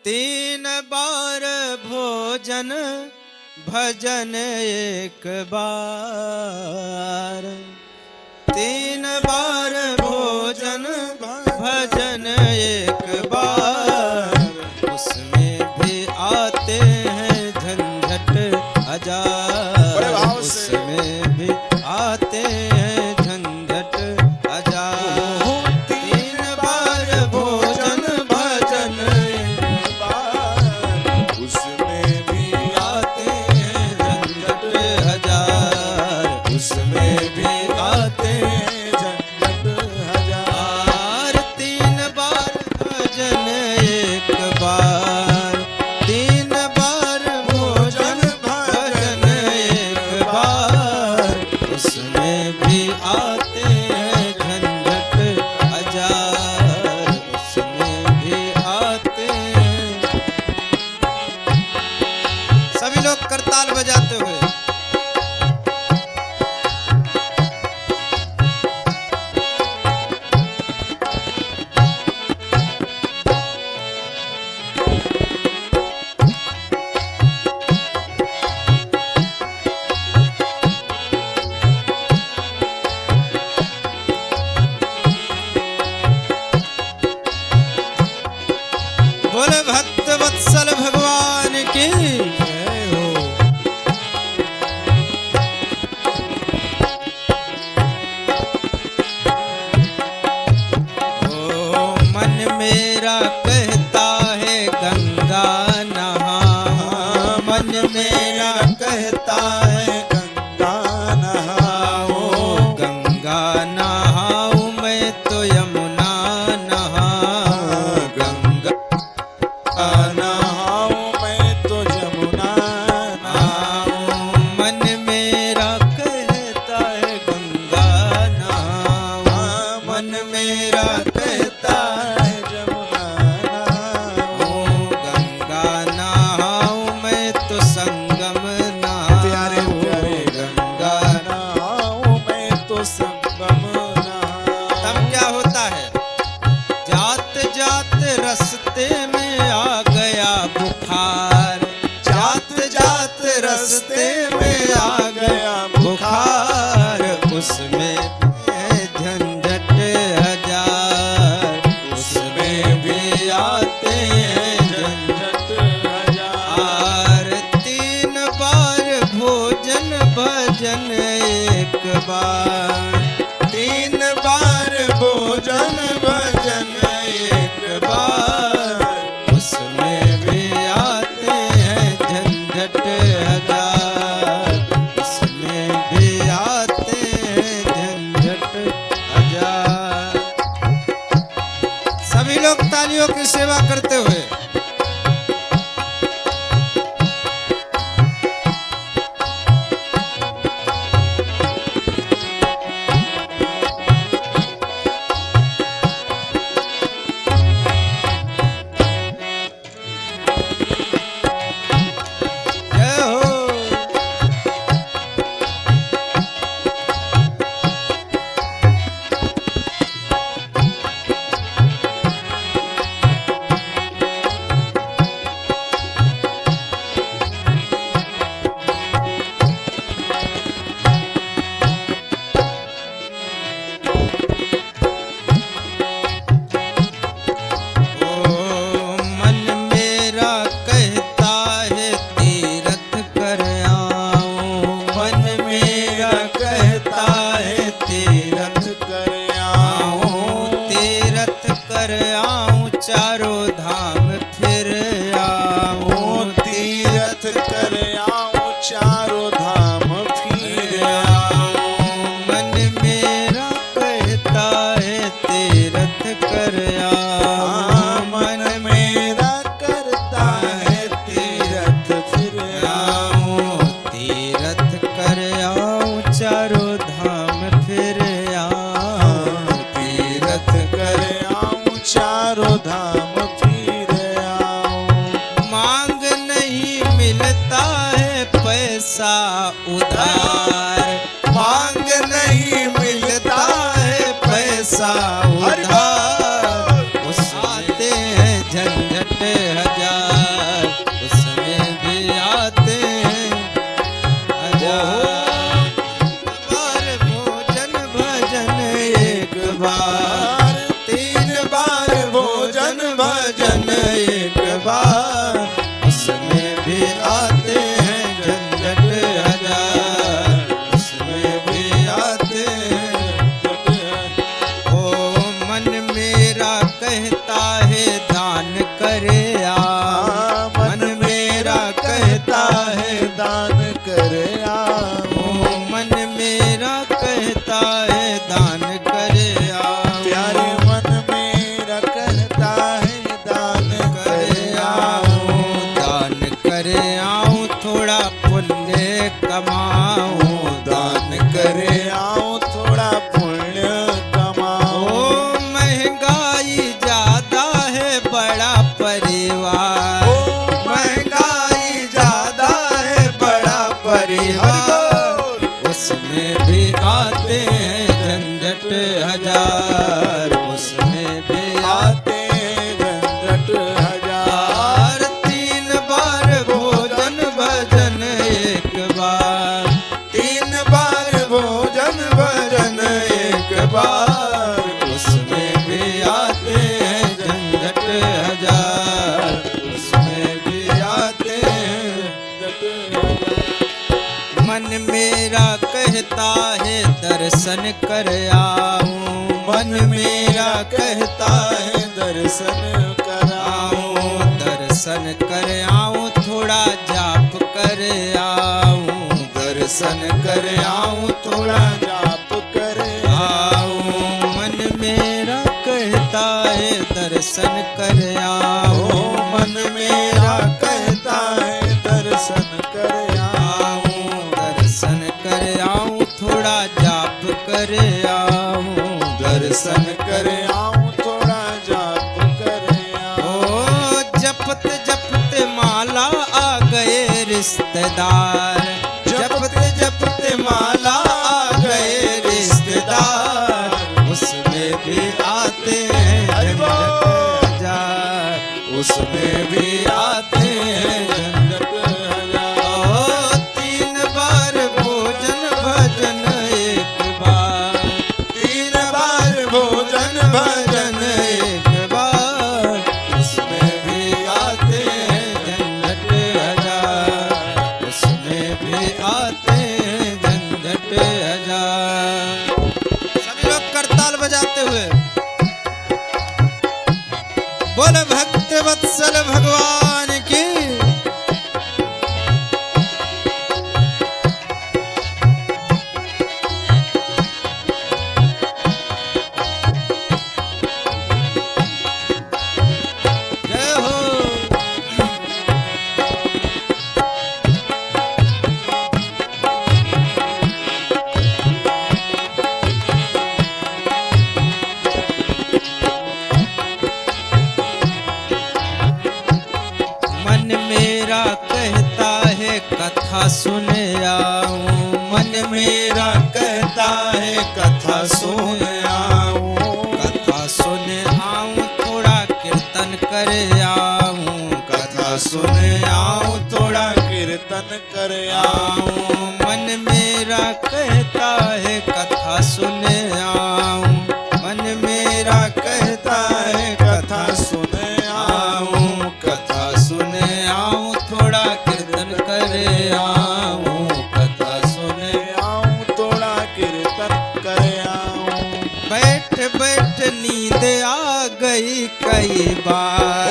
तीन बार भोजन भजन एक बार, तीन बार भोजन भजन एक बार, उसमें भी आते हैं झंझट हजार, उसमें भी आते हैं झंझट हजार। तीन बार भोजन भजन एक बार, उसमें भी आते हैं झंझट हजार, उसमें भी आते हैं झंझट हजार। तीन बार भजन एक बार, तीन बार भोजन भजन एक बार, उसमें भी आते हैं झंझट हजार, उसमें भी आते हैं। सभी लोग करताल बजाते हुए बोले भक्त वत्सल भगवान की जय हो। ओ मन मेरा कहता है गंगा नहा, मन मेरा कहता है गंगा नहाओ, गंगा नहाऊं मैं तो यमुना नहा, गंगा नहाऊं मैं तो यमुना नहाऊं। मन मेरा कहता है गंगा नहाऊं, मन मेरा कहता है यमुना नहाऊं, गंगा नहाऊं मैं तो संगम नहाऊं, प्यारे प्यारे गंगा नहाऊं मैं तो संगम नहाऊं। तब क्या होता है, जात जात रस्ते में आ गया बुखार, जात जात रस्ते में आ गया बुखार, उसमें है झंझट हजार, उसमें भी आते हैं झंझट हजार। तीन बार भोजन भजन एक बार, तीन बार भोजन भजन एक बार, उसमें भी आते हैं झंझट हजार, उसमें भी आते हैं झंझट हजार। सभी लोग तालियों की सेवा करते हुए जय हो। ओ मन मेरा कहता है तीरथ कर आऊं, मन मेरा कहता है तीरथ कर आऊं, तीरथ कर आऊं चारों धाम फिर आऊं, तीरथ कर आऊं चारों धाम फिर आऊं। मन मेरा कहता है तीरथ कर आऊं, मन मेरा करता है तीरथ फिर आऊं, तीरथ कर आऊं चारों धाम फिर आऊं, तीरथ कर आऊं चारों धाम फिर आऊं। मांग नहीं मिलता है पैसा उधार, मांग नहीं मिलता है पैसा उधार, उस आते हैं झंझट हजार। भजन एक बार, उसमें भी आते हैं झंझट हजार, उसमें भी आते हैं। ओ मन मेरा कहता है दान करे आ, मन मेरा कहता है दान करे आओ, मन मेरा कहता है दान करे आओ, प्यारे मन मेरा कहता है दान करे आओ, दान करे आऊं थोड़ा पुण्य कमाऊं, दान करे आओ थोड़ा पुण्य कमाओ। ओ महंगाई ज्यादा है बड़ा परिवार, महंगाई ज्यादा है बड़ा परिवार, उसमें भी आते हैं झंझट हजार, उसमें भी आते झंझट हजार। 3 बार भोजन भजन एक बार, 3 बार भोजन भजन एक बार, उसमें भी आते हैं झंझट हजार, उसमें भी आते हैं। मन मेरा कहता है दर्शन कर आऊं, मन मेरा कहता है दर्शन कराओ, दर्शन कर आऊं थोड़ा जाप कर आऊं, दर्शन कर आऊं थोड़ा जाप करे आऊं, मन मेरा कहता है दर्शन कर आऊं, मन मेरा कहता है दर्शन करे आऊं, दर्शन कर आऊं थोड़ा जाप कर आऊं, दर्शन करे आऊं थोड़ा जाप करे ओ जपत जपत माला आ गए रिश्तेदार, जपत जपत माला आ गए रिश्तेदार, उसमें भी आते हैं झंझट हजार, उसमें भी आते हैं झंझट हजार। ओ 3 बार भोजन भजन एक बार, 3 बार भोजन भजन एक बार, उसमें भी आते हैं झंझट हजार, उसमें भी आते हैं झंझट हजार। सभी लोग करताल बजाते हुए बोले भक्त वत्सल भगवान की। जय हो। मन मेरा कहता है कथा सुन आऊं, मन मेरा कहता है कथा सुन आऊं, कथा सुन आऊं थोड़ा कीर्तन कर आऊं, कथा सुन आऊं थोड़ा कीर्तन करे आऊं, मन मेरा कहता है कथा सुन आऊं, मन मेरा कहता है कथा सुन आऊं, कथा सुन आऊं थोड़ा कीर्तन कर आऊं, कथा सुन आऊं थोड़ा कीर्तन करे आऊं। बैठ बैठ नींद आ गई कई बार,